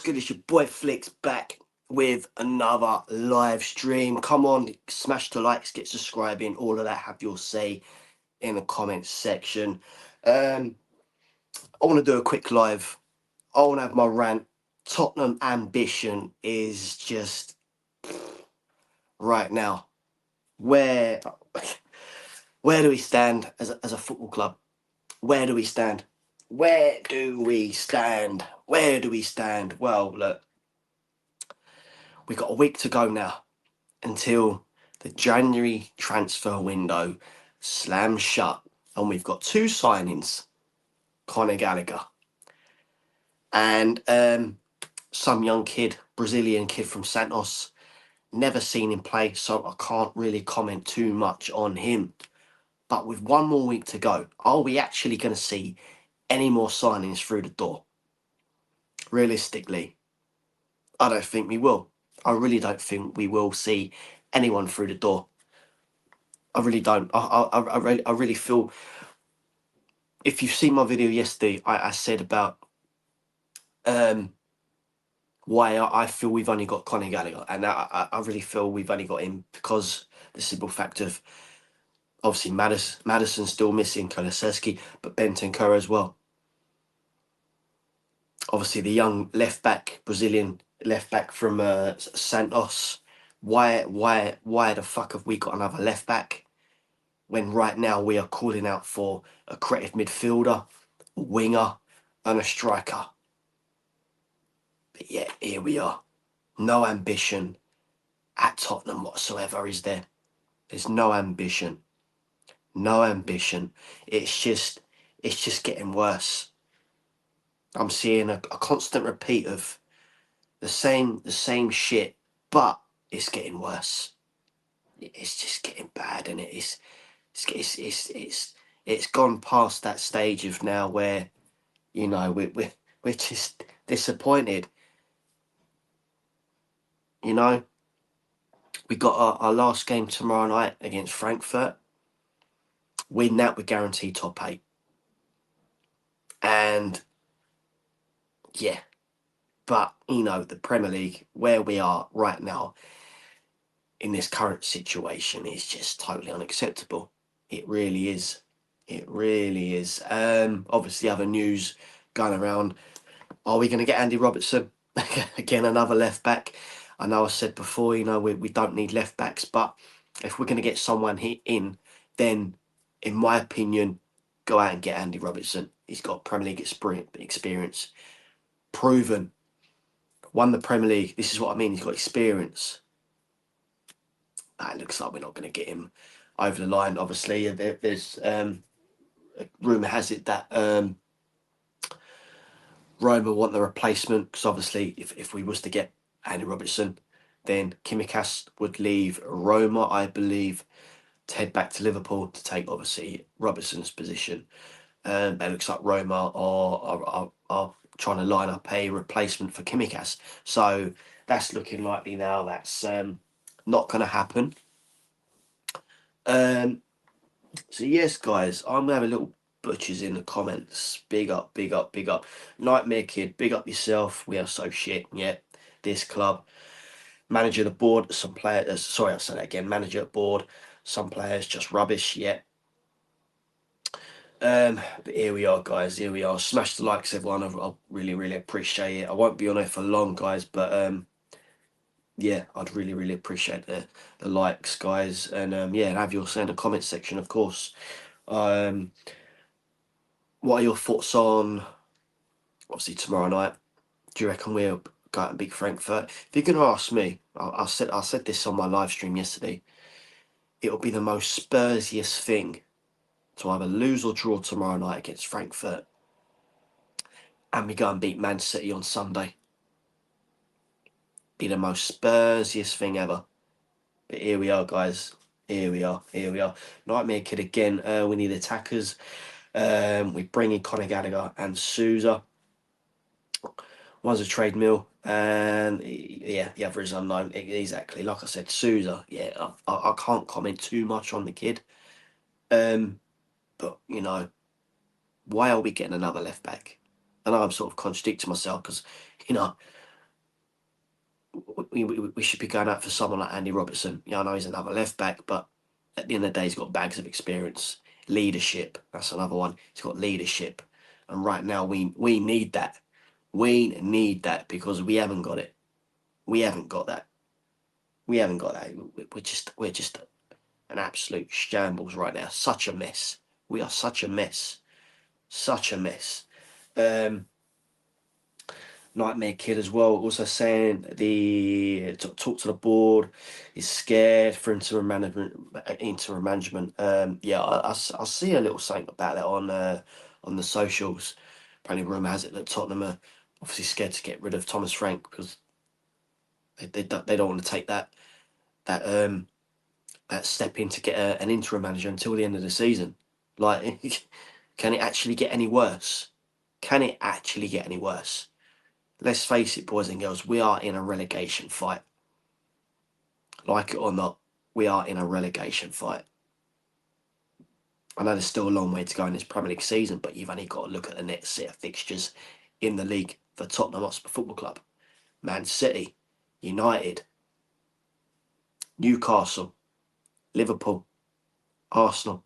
good? It's your boy Flicks back with another live stream. Come on, smash the likes, get subscribing, all of that. Have your say in the comments section. I want to do a quick live. I want to have my rant. Tottenham ambition is just right now. Where do we stand as a football club? Where do we stand? Where do we stand? Where do we stand? Well, look, we've got a week to go now until the January transfer window slams shut, and we've got two signings, Conor Gallagher and some young kid, Brazilian kid from Santos. Never seen him play, so I can't really comment too much on him. But with one more week to go, are we actually going to see any more signings through the door? Realistically, I don't think we will. I really don't think we will see anyone through the door. I really don't. I really feel. If you've seen my video yesterday, I said about why I feel we've only got Conor Gallagher, and I really feel we've only got him because the simple fact of obviously Maddison's still missing, Kulusevski, but Bentancur as well. Obviously, the young left back, Brazilian left back from Santos. Why the fuck have we got another left back when right now we are calling out for a creative midfielder, a winger, and a striker? But yet here we are. No ambition at Tottenham whatsoever, is there? There's no ambition. No ambition. It's just getting worse. I'm seeing a constant repeat of the same shit, but it's getting worse. It's just getting bad, and it's gone past that stage of now where, you know, we're just disappointed. You know, we got our last game tomorrow night against Frankfurt. Win that, we guarantee top 8. And yeah, but you know, the Premier League, where we are right now in this current situation, is just totally unacceptable. It really is. It really is. Obviously, other news going around. Are we going to get Andy Robertson? Again, another left back. I know I said before, you know, we don't need left backs, but if we're going to get someone in, then, in my opinion, go out and get Andy Robertson. He's got Premier League experience. Proven. Won the Premier League. This is what I mean. He's got experience. It looks like we're not going to get him over the line. Obviously, there's rumour has it that Roma want the replacement, because obviously if we was to get Andy Robertson, then Tsimikas would leave Roma, I believe, to head back to Liverpool to take obviously Robertson's position. It looks like Roma are trying to line up a replacement for Tsimikas, so that's looking likely now. That's not going to happen. So yes, guys, I'm gonna have a little butchers in the comments. Big up, big up, big up. Nightmare Kid, big up yourself. We are so shit. Yeah, this club. Manager of the board, some players. Sorry, I'll say that again. Manager at board, some players just rubbish. Yeah. But here we are, guys. Here we are. Smash the likes, everyone. I really, really appreciate it. I won't be on it for long, guys, but yeah, I'd really, really appreciate the likes, guys, and yeah, have your say in the comment section, of course. What are your thoughts on obviously tomorrow night? Do you reckon we'll go out and beat Frankfurt? If you're going to ask me, I said this on my live stream yesterday. It'll be the most Spursiest thing to either lose or draw tomorrow night against Frankfurt, and we go and beat Man City on Sunday. Be the most Spursiest thing ever. But here we are, guys. Here we are. Here we are. Nightmare Kid again. We need attackers. We bring in Conor Gallagher and Sousa. One's a trade mill, and yeah, the other is unknown. Exactly, like I said, Sousa. Yeah, I can't comment too much on the kid. But you know, why are we getting another left back? I know I'm sort of contradicting myself because, you know, we should be going out for someone like Andy Robertson. Yeah, I know he's another left back, but at the end of the day, he's got bags of experience, leadership. That's another one. He's got leadership, and right now we need that. We need that because we haven't got it. We haven't got that. We haven't got that. We're just an absolute shambles right now. Such a mess. We are such a mess. Such a mess. Nightmare Kid as well, also saying the talk to the board is scared for interim management. Yeah, I see a little something about that on the socials. Apparently, rumour has it that Tottenham are obviously scared to get rid of Thomas Frank because they don't want to take that step in to get an interim manager until the end of the season. Like, can it actually get any worse? Can it actually get any worse? Let's face it, boys and girls, we are in a relegation fight. Like it or not, we are in a relegation fight. I know there's still a long way to go in this Premier League season, but you've only got to look at the next set of fixtures in the league for Tottenham Hotspur Football Club. Man City, United, Newcastle, Liverpool, Arsenal.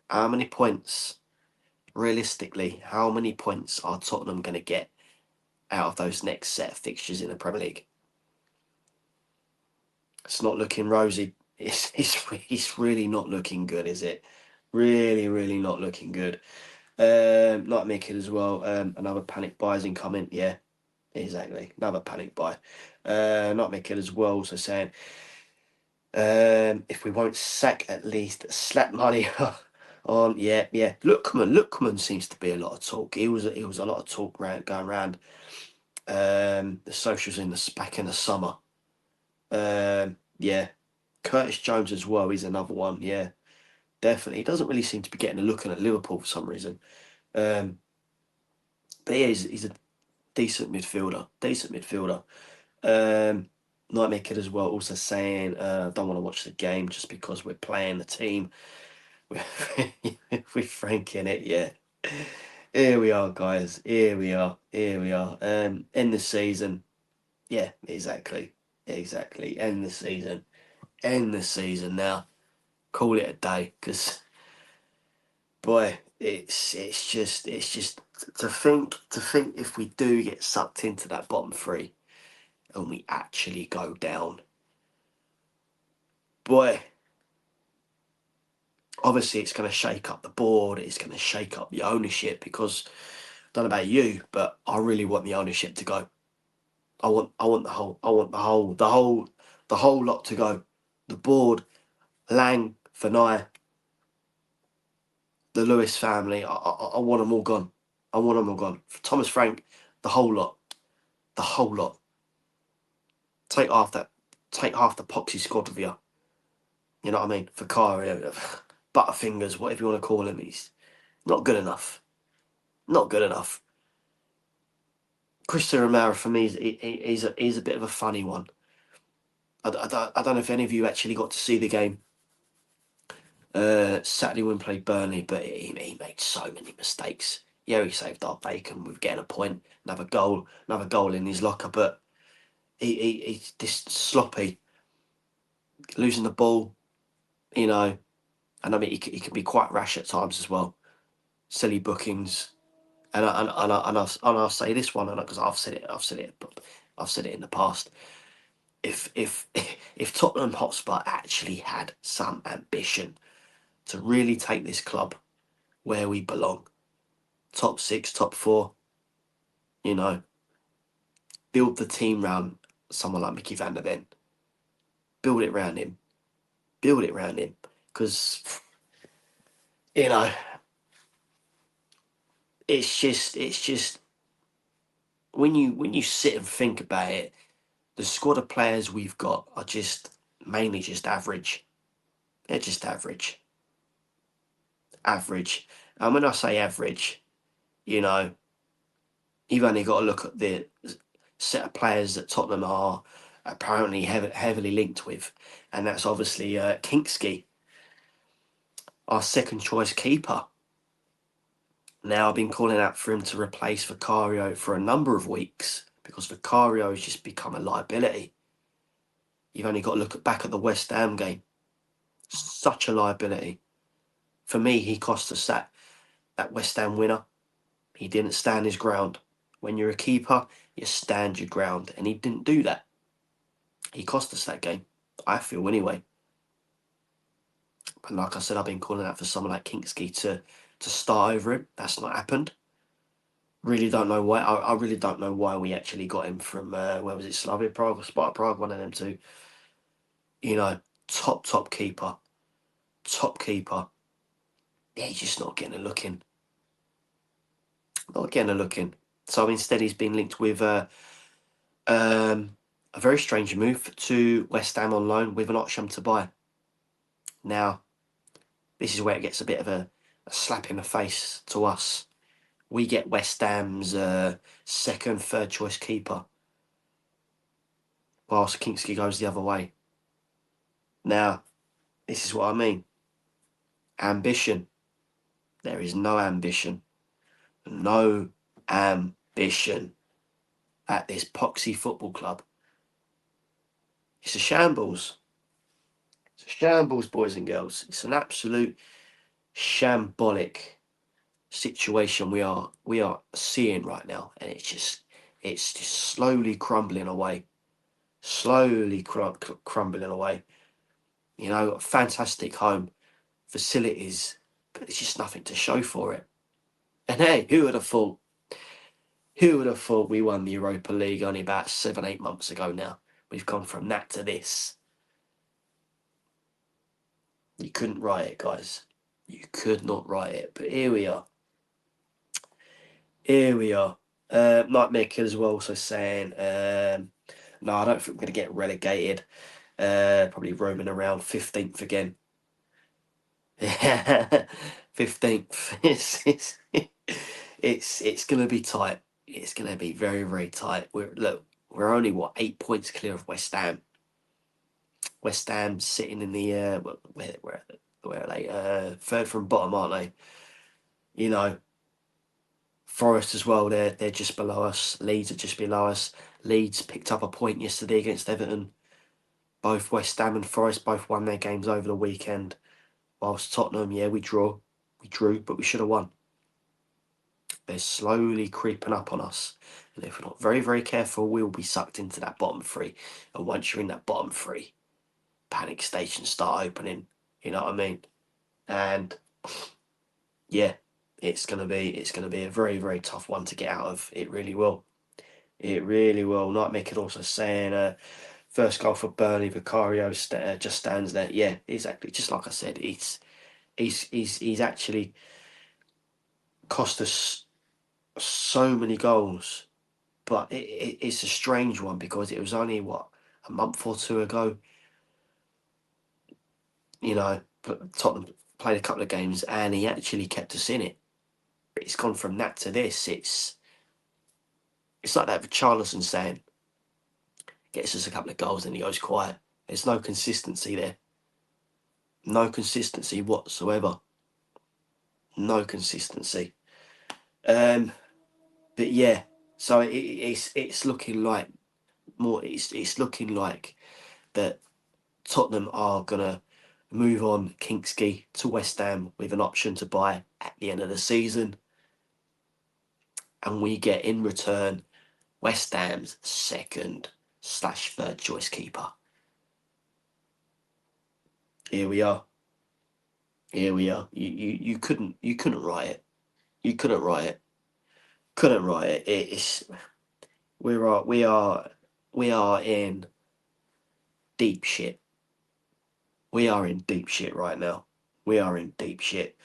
How many points, realistically, how many points are Tottenham going to get out of those next set of fixtures in the Premier League? It's not looking rosy. It's really not looking good, is it? Really not looking good. Nightmare Kid as well. Another panic buys incoming. Yeah, exactly. Another panic buy. Nightmare Kid as well. Also saying, if we won't sack at least slap money on. Yeah. Lookman seems to be a lot of talk. He was a lot of talk going around. The socials back in the summer. Yeah. Curtis Jones as well. He's another one. Yeah, definitely. He doesn't really seem to be getting a look at Liverpool for some reason. But yeah, he's a decent midfielder. Nightmare Kid as well. Also saying, don't want to watch the game just because we're playing the team. We're Frank in it. Yeah. Here we are, guys. Here we are. End the season. Yeah, exactly. End the season. Now. Call it a day, because boy, it's just to think if we do get sucked into that bottom three and we actually go down, boy, obviously it's going to shake up the board, it's going to shake up the ownership, because I don't know about you, but I really want the ownership to go. I want the whole lot to go. The board, Lang, Fanai, the Lewis family, I want them all gone. For Thomas Frank, the whole lot. Take half the poxy squad of you. You know what I mean? Vicario, Butterfingers, whatever you want to call him, he's not good enough. Christian Romero for me, he's a bit of a funny one. I don't know if any of you actually got to see the game. Saturday when we played Burnley, but he made so many mistakes. Yeah, he saved our bacon with getting a point, another goal in his locker, but he's this sloppy, losing the ball, you know. And I mean, he can be quite rash at times as well. Silly bookings, and I'll say this one, because I've said it in the past. If Tottenham Hotspur actually had some ambition to really take this club where we belong, top 6, top 4, you know, build the team round someone like Mickey van der Ven. Build it round him, because you know, it's just when you sit and think about it, the squad of players we've got are just mainly just average. They're just average. And when I say average, you know, you've only got to look at the set of players that Tottenham are apparently heavily linked with, and that's obviously Kinksky, our second choice keeper. Now, I've been calling out for him to replace Vicario for a number of weeks, because Vicario has just become a liability. You've only got to look back at the West Ham game. Such a liability. For me, he cost us that West Ham winner. He didn't stand his ground. When you're a keeper, you stand your ground, and he didn't do that. He cost us that game, I feel anyway. But like I said, I've been calling out for someone like Kinksky to start over him. That's not happened. Really don't know why. I really don't know why we actually got him from where was it, Slavia Prague or Sparta Prague, one of them two. You know, top keeper, top keeper. Yeah, he's just not getting a look in. Not getting a look in. So instead, he's been linked with a very strange move to West Ham on loan with an option to buy. Now, this is where it gets a bit of a slap in the face to us. We get West Ham's second, third choice keeper, whilst Kinksky goes the other way. Now, this is what I mean. Ambition. There is no ambition. No ambition at this poxy football club. It's a shambles. It's a shambles, boys and girls. It's an absolute shambolic situation we are seeing right now, and it's just slowly crumbling away. Slowly crumbling away. You know, fantastic home facilities, but there's just nothing to show for it. And hey, who would have thought? Who would have thought we won the Europa League only about 7-8 months ago now? We've gone from that to this. You couldn't write it, guys. You could not write it. But here we are. Here we are. Nightmare Kid as well, also saying, no, I don't think we're going to get relegated. Probably roaming around 15th again. 15th. It's going to be tight. It's going to be very, very tight. We're only, 8 points clear of West Ham. West Ham sitting in the, where are they? Third from bottom, aren't they? You know, Forest as well, they're just below us. Leeds are just below us. Leeds picked up a point yesterday against Everton. Both West Ham and Forest both won their games over the weekend. Whilst Tottenham, yeah, we drew, but we should have won. They're slowly creeping up on us. And if we're not very, very careful, we'll be sucked into that bottom three. And once you're in that bottom three, panic stations start opening. You know what I mean? And yeah, it's gonna be a very, very tough one to get out of. It really will. It really will. Nightmare Kid also saying, first goal for Burnley, Vicario just stands there. Yeah, exactly. Just like I said, he's actually cost us so many goals, but it's a strange one because it was only a month or two ago. You know, Tottenham played a couple of games and he actually kept us in it. It's gone from that to this. It's like that Richarlison saying, gets us a couple of goals and he goes quiet. There's no consistency there. No consistency whatsoever. No consistency. But yeah, so it's looking like more. It's looking like that Tottenham are gonna move on Kinksky to West Ham with an option to buy at the end of the season, and we get in return West Ham's second/third choice keeper. Here we are. Here we are. You couldn't write it. You couldn't write it. Couldn't write it. It's we are in deep shit. We are in deep shit right now. We are in deep shit.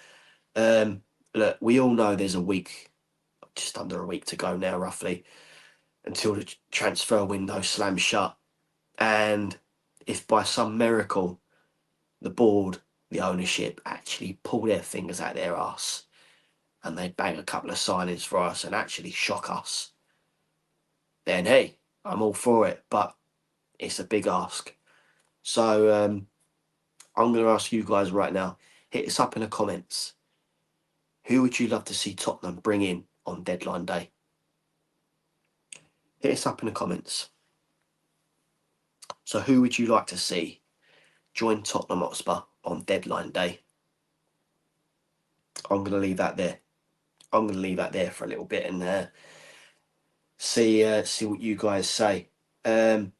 Look, we all know there's just under a week to go now, roughly, until the transfer window slams shut. And if by some miracle the board, the ownership actually pull their fingers out their arse and they bang a couple of signings for us and actually shock us, then hey, I'm all for it. But it's a big ask. So I'm going to ask you guys right now, hit us up in the comments. Who would you love to see Tottenham bring in on deadline day? Hit us up in the comments. So who would you like to see join Tottenham Hotspur on deadline day? I'm going to leave that there. I'm going to leave that there for a little bit and see what you guys say. You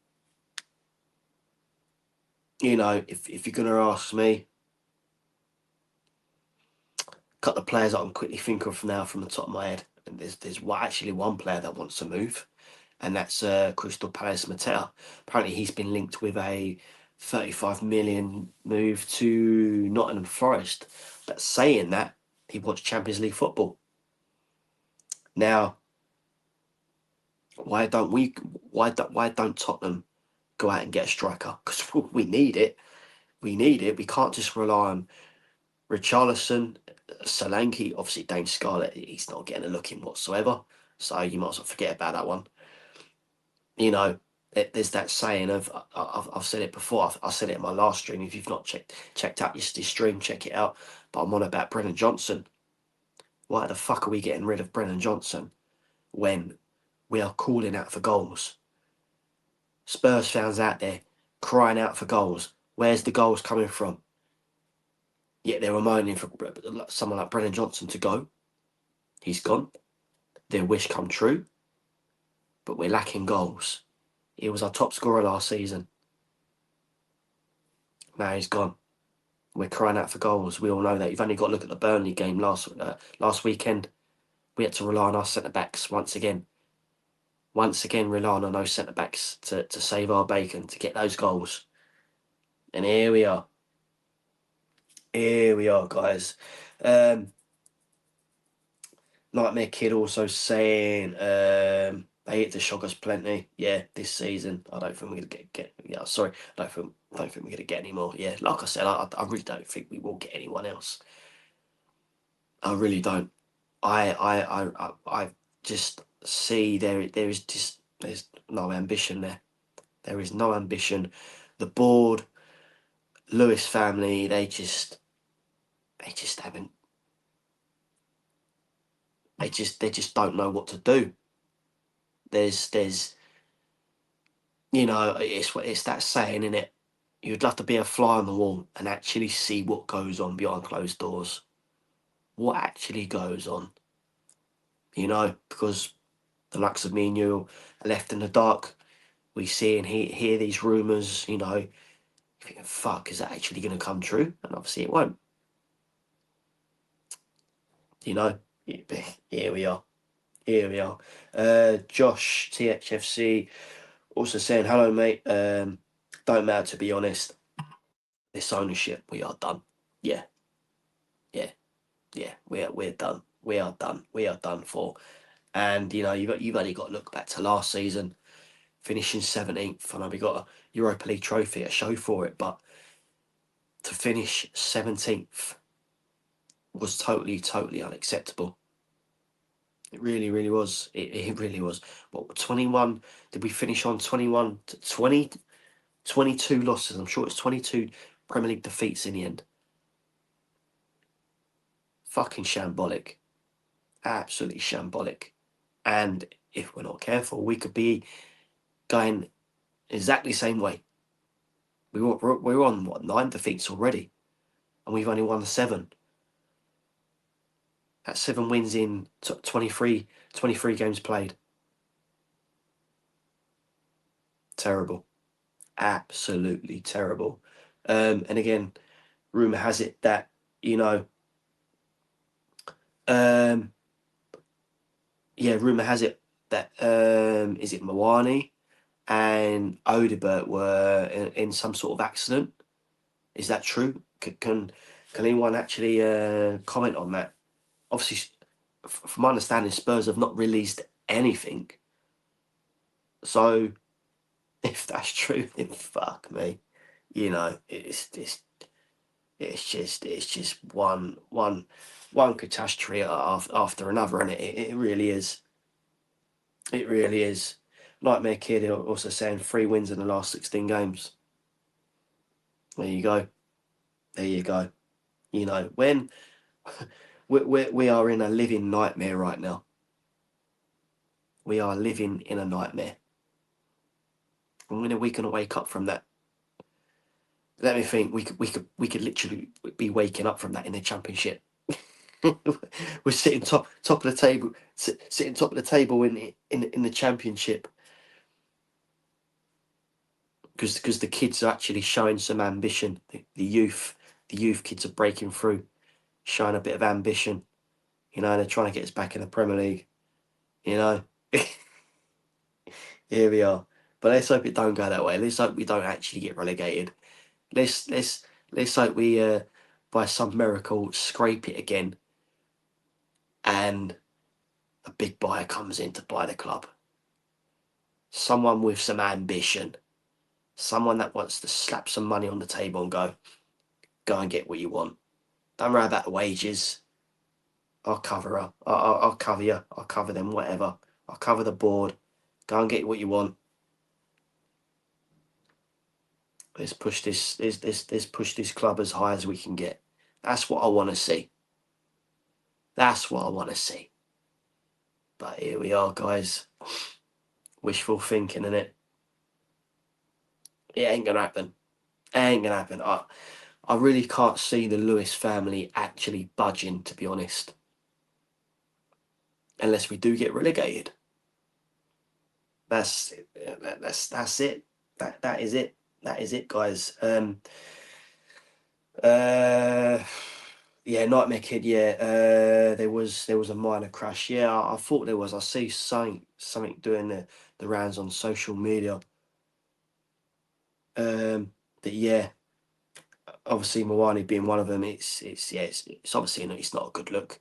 know, if you're going to ask me, a couple of players that I'm quickly thinking of now from the top of my head. And there's actually one player that wants to move, and that's Crystal Palace Mateta. Apparently, he's been linked with a 35 million move to Nottingham Forest. But saying that, he wants Champions League football. Now, why don't Tottenham go out and get a striker? Because we need it. We need it. We can't just rely on Richarlison, Solanke. Obviously, Dane Scarlett, he's not getting a look in whatsoever. So you might as well forget about that one. You know, there's that saying of I've said it before. I said it in my last stream. If you've not checked out your stream, check it out. But I'm on about Brennan Johnson. Why the fuck are we getting rid of Brennan Johnson when we are calling out for goals? Spurs fans out there crying out for goals. Where's the goals coming from? Yet they're moaning for someone like Brennan Johnson to go. He's gone. Their wish come true. But we're lacking goals. He was our top scorer last season. Now he's gone. We're crying out for goals. We all know that. You've only got to look at the Burnley game last weekend. We had to rely on our centre-backs once again. Once again, relying on those centre-backs to save our bacon, to get those goals. And here we are. Here we are, guys. Nightmare Kid also saying they hit the shock us plenty. Yeah, this season. I don't think we're gonna get. Yeah, sorry. I don't think we're gonna get any more. Yeah, like I said, I really don't think we will get anyone else. I really don't. I just see there's no ambition there. There is no ambition. The board, Lewis family, they just haven't. They just don't know what to do. There's you know, it's that saying, isn't it? You'd love to be a fly on the wall and actually see what goes on behind closed doors. What actually goes on, you know? Because the likes of me and you are left in the dark. We see and hear these rumours, you know. You think, fuck, is that actually going to come true? And obviously it won't. You know, here we are. Here we are. Josh, THFC, also saying, hello, mate. Don't matter, to be honest. This ownership, we are done. Yeah. We're done. We are done. We are done for. And, you know, you've only got to look back to last season, finishing 17th. I know we got a Europa League trophy, a show for it, but to finish 17th was totally unacceptable. It really, really was. It really was. What, 21? Did we finish on 21 to 20? 22 losses. I'm sure it's 22 Premier League defeats in the end. Fucking shambolic. Absolutely shambolic. And if we're not careful, we could be going exactly the same way. We're on, what, 9 defeats already? And we've only won 7. That's 7 wins in 23 games played. Terrible. Absolutely terrible. And again, rumour has it that, you know, rumour has it that, is it Mawani and Odebert were in some sort of accident? Is that true? Can anyone actually comment on that? Obviously, from my understanding, Spurs have not released anything. So, if that's true, then fuck me. You know, it's just one catastrophe after another, and it really is. It really is. Nightmare Kid also saying 3 wins in the last 16 games. There you go. There you go. You know, when we are in a living nightmare right now. We are living in a nightmare. And when are we gonna wake up from that? Let me think. We could literally be waking up from that in the Championship. We're sitting top of the table, sitting top of the table in the Championship, because the kids are actually showing some ambition. The youth kids are breaking through, showing a bit of ambition. You know, they're trying to get us back in the Premier League. You know, here we are. But let's hope it don't go that way. Let's hope we don't actually get relegated. Let's hope we by some miracle scrape it again, and a big buyer comes in to buy the club. Someone with some ambition. Someone that wants to slap some money on the table and go and get what you want. Don't worry about the wages. I'll cover her. I'll cover you. I'll cover them, whatever. I'll cover the board. Go and get what you want. Let's push this. Let's push this club as high as we can get. That's what I want to see. That's what I want to see. But here we are, guys. Wishful thinking, innit? It ain't gonna happen. It ain't gonna happen. I really can't see the Lewis family actually budging, to be honest. Unless we do get relegated. That's it. That is it. That is it, guys. Yeah, Nightmare Kid. Yeah, there was a minor crash. Yeah, I thought there was. I see something doing the rounds on social media. That yeah, obviously Mawani being one of them. It's obviously it's not a good look,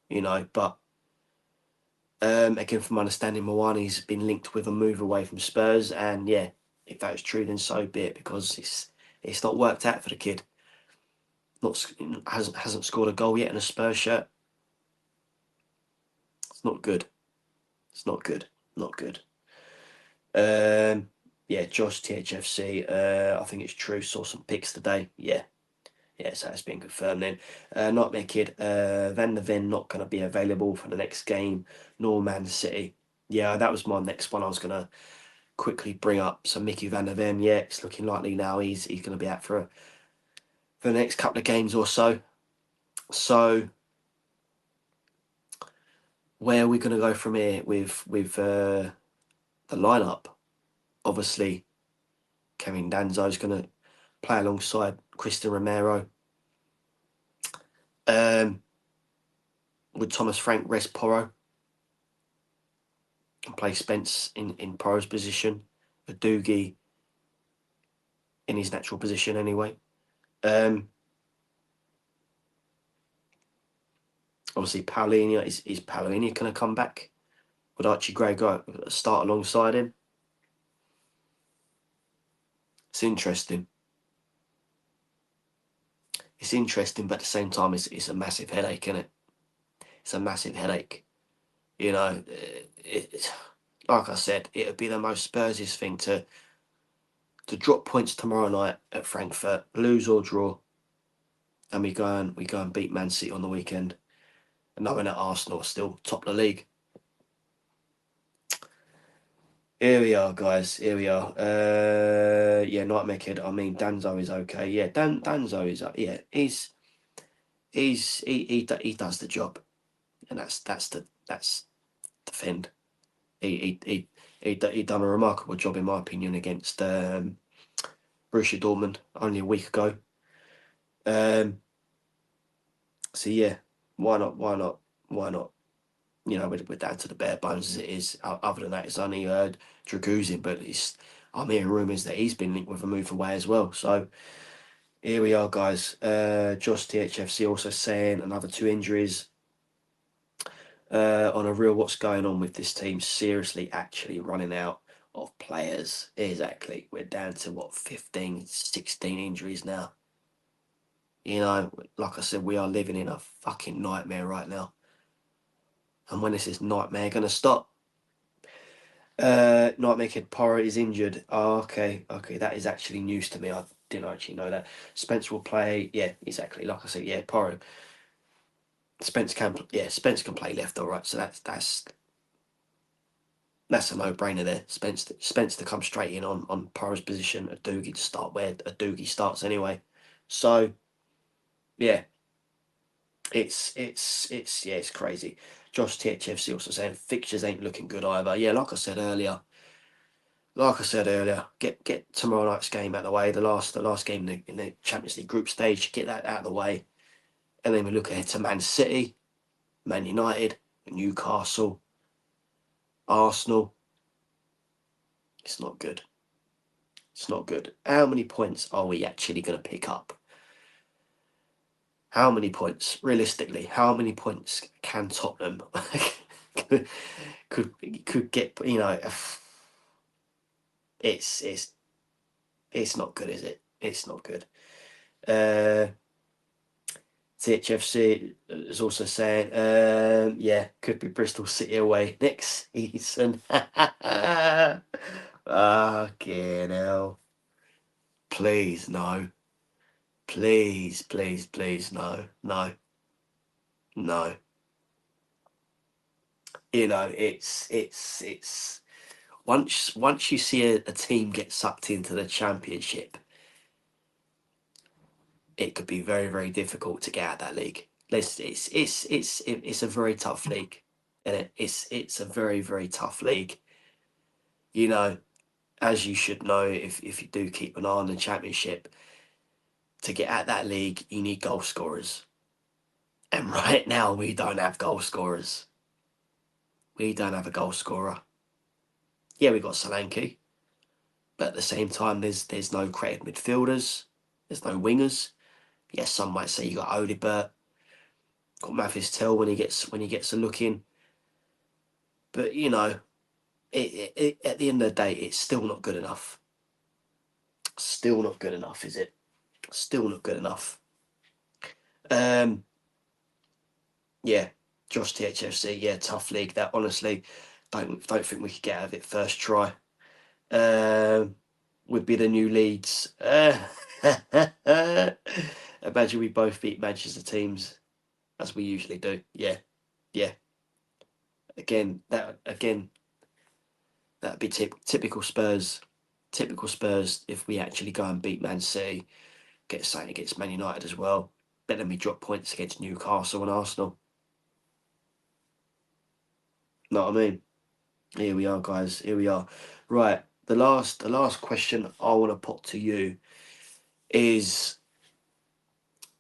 you know. But again, from my understanding, Mawani's been linked with a move away from Spurs, and yeah, if that is true, then so be it, because it's not worked out for the kid. Hasn't scored a goal yet in a Spurs shirt. It's not good. It's not good. Not good. Yeah, Josh THFC. I think it's true. Saw some pics today. Yeah. Yeah, so it's been confirmed then. Nightmare Kid. Van der Ven not going to be available for the next game, nor Man City. Yeah, that was my next one I was going to quickly bring up. So Mickey Van der Ven, yeah, it's looking likely now he's going to be out for the next couple of games or so. So where are we going to go from here with the lineup? Obviously, Kevin Danzo is going to play alongside Christian Romero. Would Thomas Frank rest Porro and play Spence in Porro's position? A Doogie in his natural position anyway. Obviously, Paulinho is Paulinho going to come back? Would Archie Gray go start alongside him? It's interesting. It's interesting, but at the same time, it's a massive headache, isn't it? It's a massive headache. You know, like I said, it would be the most Spurs' thing to drop points tomorrow night at Frankfurt, lose or draw, and we go and beat Man City on the weekend, and knowing that Arsenal are still top of the league. Here we are, guys. Here we are. Yeah, Nightmare Kid. I mean, Danzo is okay. Yeah, Danzo is. Yeah, he does the job, and that's defend. He done a remarkable job, in my opinion, against Borussia Dortmund only a week ago. So yeah, why not? Why not? Why not? You know, we're down to the bare bones as it is. Other than that, it's only Draguzin, but I'm hearing rumours that he's been linked with a move away as well. So here we are, guys. Josh THFC also saying another 2 injuries. On a real, what's going on with this team? Seriously, actually running out of players. Exactly. We're down to what, 15, 16 injuries now. You know, like I said, we are living in a fucking nightmare right now. And when is this nightmare going to stop? Nightmare Kid Porro is injured. Oh, okay. That is actually news to me. I didn't actually know that. Spence will play. Yeah, exactly. Like I said, yeah, Porro. Spence can play left, all right. So that's That's a no-brainer there. Spence to come straight in on Porro's position, a Doogie to start where a Doogie starts anyway. So yeah, it's crazy. Josh THFC also saying fixtures ain't looking good either. Yeah, like I said earlier, get tomorrow night's game out of the way. The last game in the Champions League group stage, get that out of the way, and then we look ahead to Man City, Man United, Newcastle, Arsenal. It's not good. It's not good. How many points are we actually going to pick up? How many points, realistically? How many points can Tottenham could get? You know, it's not good, is it? It's not good. THFC is also saying, yeah, could be Bristol City away next season. Fucking hell. Please, no. Please, please, please, no. No. No. You know, it's once you see a team get sucked into the Championship, it could be very, very difficult to get out of that league. It's a very tough league, and it's a very, very tough league. You know, as you should know, if you do keep an eye on the Championship, to get out that league, you need goal scorers, and right now we don't have goal scorers. We don't have a goal scorer. Yeah, we got Solanke, but at the same time, there's no creative midfielders. There's no wingers. Yes, some might say you got Odibert, got Mathis Tell when he gets a look in, but you know, at the end of the day, it's still not good enough. Still not good enough, is it? Still not good enough. Yeah, Josh THFC. Yeah, tough league. That honestly, don't think we could get out of it first try. Would be the new Leeds. Imagine we both beat Manchester teams as we usually do. Yeah, yeah. Again, that'd be typical Spurs. Typical Spurs. If we actually go and beat Man City, get something against Man United as well. Better than we drop points against Newcastle and Arsenal. Know what I mean? Here we are, guys. Here we are. Right. The last question I want to put to you is,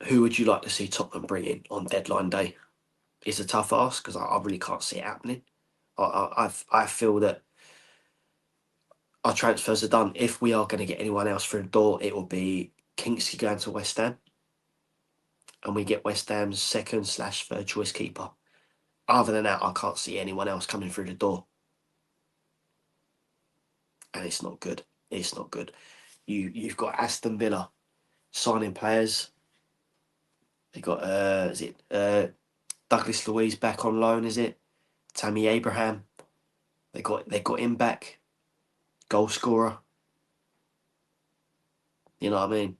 who would you like to see Tottenham bring in on deadline day? It's a tough ask because I really can't see it happening. I feel that our transfers are done. If we are going to get anyone else through the door, it will be Kingsley going to West Ham, and we get West Ham's second/third choice keeper. Other than that, I can't see anyone else coming through the door, and it's not good. It's not good. You've got Aston Villa signing players. They got is it Douglas Luiz back on loan? Is it Tammy Abraham? They got him back, goal scorer. You know what I mean?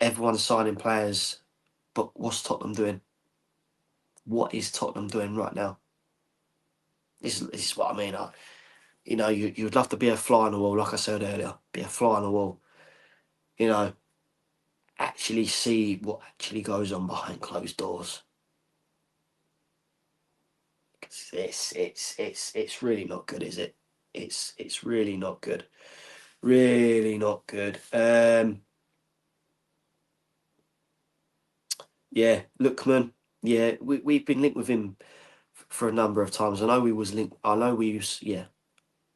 Everyone's signing players, but what's Tottenham doing? What is Tottenham doing right now? This is what I mean. You know, you'd love to be a fly on the wall, like I said earlier, be a fly on the wall. You know, actually see what actually goes on behind closed doors. It's really not good, is it? It's really not good. Really not good. Yeah, Lookman. Yeah, we've been linked with him for a number of times. I know we was linked. I know we was yeah.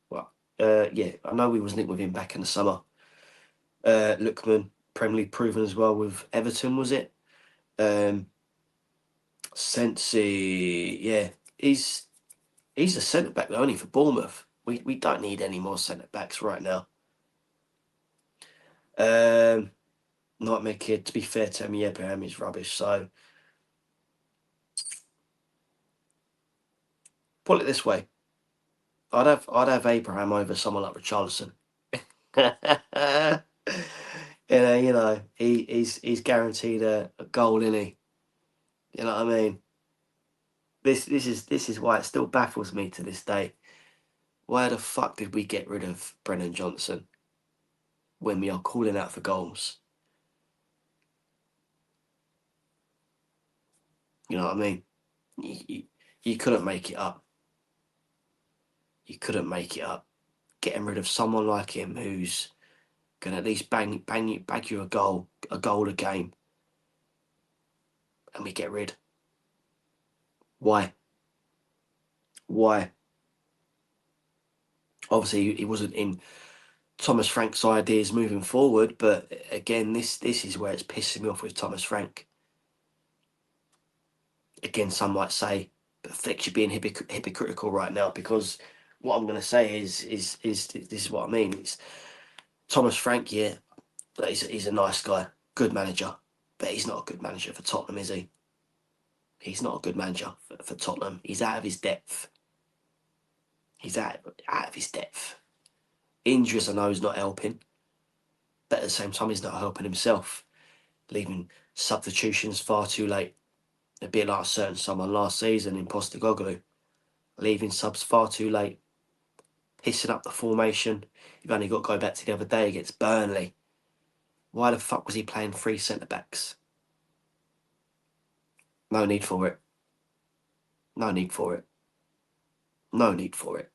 Well, yeah, I know we was linked with him back in the summer. Lookman, Premier League proven as well with Everton, was it? Sensi, yeah, he's a centre back only for Bournemouth. We don't need any more centre backs right now. Nightmare Kid. To be fair to him, Abraham is rubbish. So put it this way, I'd have Abraham over someone like Richarlison. He's guaranteed a goal, isn't he? You know what I mean? This is why it still baffles me to this day. Why the fuck did we get rid of Brennan Johnson when we are calling out for goals? You know what I mean? You couldn't make it up. You couldn't make it up. Getting rid of someone like him who's gonna at least bag you a goal a game, and we get rid. Why? Why? Obviously, he wasn't in Thomas Frank's ideas moving forward, but again, this is where it's pissing me off with Thomas Frank. Again, some might say, but Flicks, you're being hypocritical right now, because what I'm going to say is this is what I mean. It's Thomas Frank, yeah, he's a nice guy, good manager, but he's not a good manager for Tottenham, is he? He's not a good manager for Tottenham. He's out of his depth. He's out of his depth. Injuries, I know, is not helping, but at the same time, he's not helping himself, leaving substitutions far too late. A bit like a certain someone last season in Postecoglou, leaving subs far too late, pissing up the formation. You've only got to go back to the other day against Burnley. Why the fuck was he playing 3 centre-backs? No need for it. No need for it. No need for it.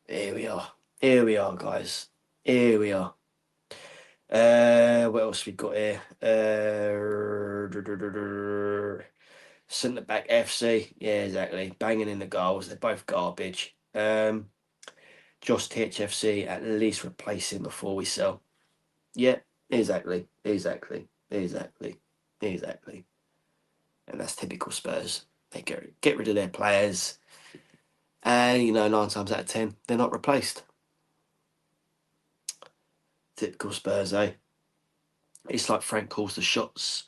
Here we are. Here we are, guys. Here we are. What else we got here? Centre back FC. Yeah, exactly. Banging in the goals. They're both garbage. Just THFC, at least replace him before we sell. Yeah, exactly. And that's typical Spurs. They get rid of their players, and 9 times out of 10 they're not replaced. Typical Spurs, eh? It's like Frank calls the shots.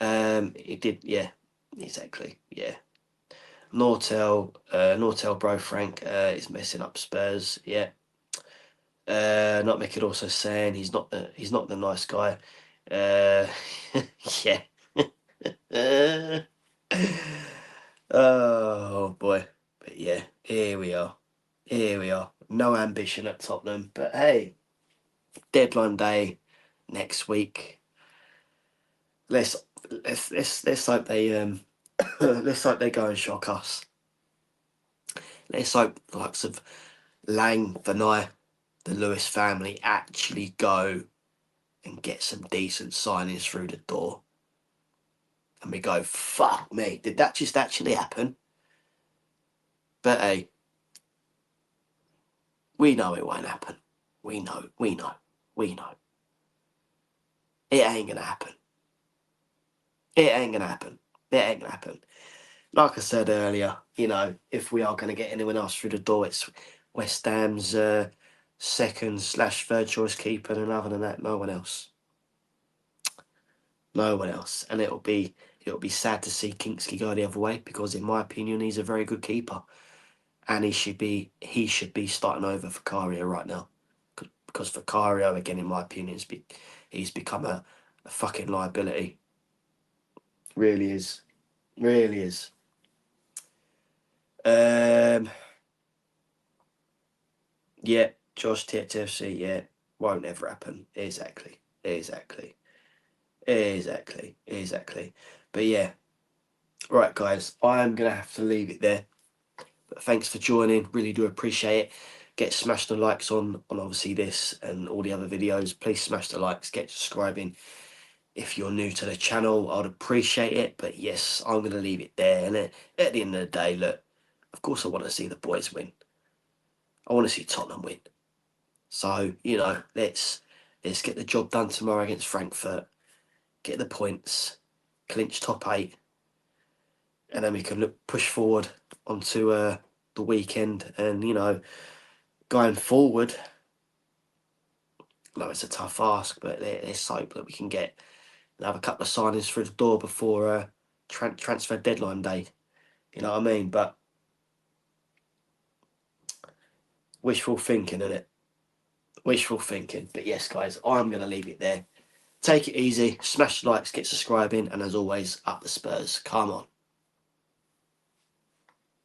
He did, yeah, exactly, yeah. Nortel, bro, Frank is messing up Spurs, yeah. Not make it also saying he's not the nice guy. Yeah. Oh boy, but yeah, here we are. No ambition at Tottenham, but hey, deadline day next week. Let's hope they let's hope they go and shock us. Let's hope the likes of Lang, Vanai, the Lewis family actually go and get some decent signings through the door. And we go, fuck me, did that just actually happen? But hey, we know it won't happen. We know. It ain't gonna happen. Like I said earlier, if we are going to get anyone else through the door, it's West Ham's second/third choice keeper, and other than that, no one else. And it'll be sad to see Kingsley go the other way, because in my opinion, he's a very good keeper, and he should be starting over Vicario right now, because Vicario, again, in my opinion, he's become a fucking liability. Really is. Yeah, Josh THFC, yeah, won't ever happen. Exactly. But yeah, right, guys, I'm gonna have to leave it there. But thanks for joining. Really do appreciate it. Get smash the likes on obviously this and all the other videos. Please smash the likes. Get subscribing. If you're new to the channel, I'd appreciate it. But yes, I'm gonna leave it there. And at the end of the day, look, of course, I want to see the boys win. I want to see Tottenham win. So, let's get the job done tomorrow against Frankfurt, get the points, clinch top 8, and then we can push forward onto the weekend. And, going forward, it's a tough ask, but let's hope that we can have a couple of signings through the door before transfer deadline day. You know what I mean? But wishful thinking, innit? Wishful thinking. But yes, guys, I'm going to leave it there. Take it easy, smash the likes, get subscribing, and as always, up the Spurs. Come on.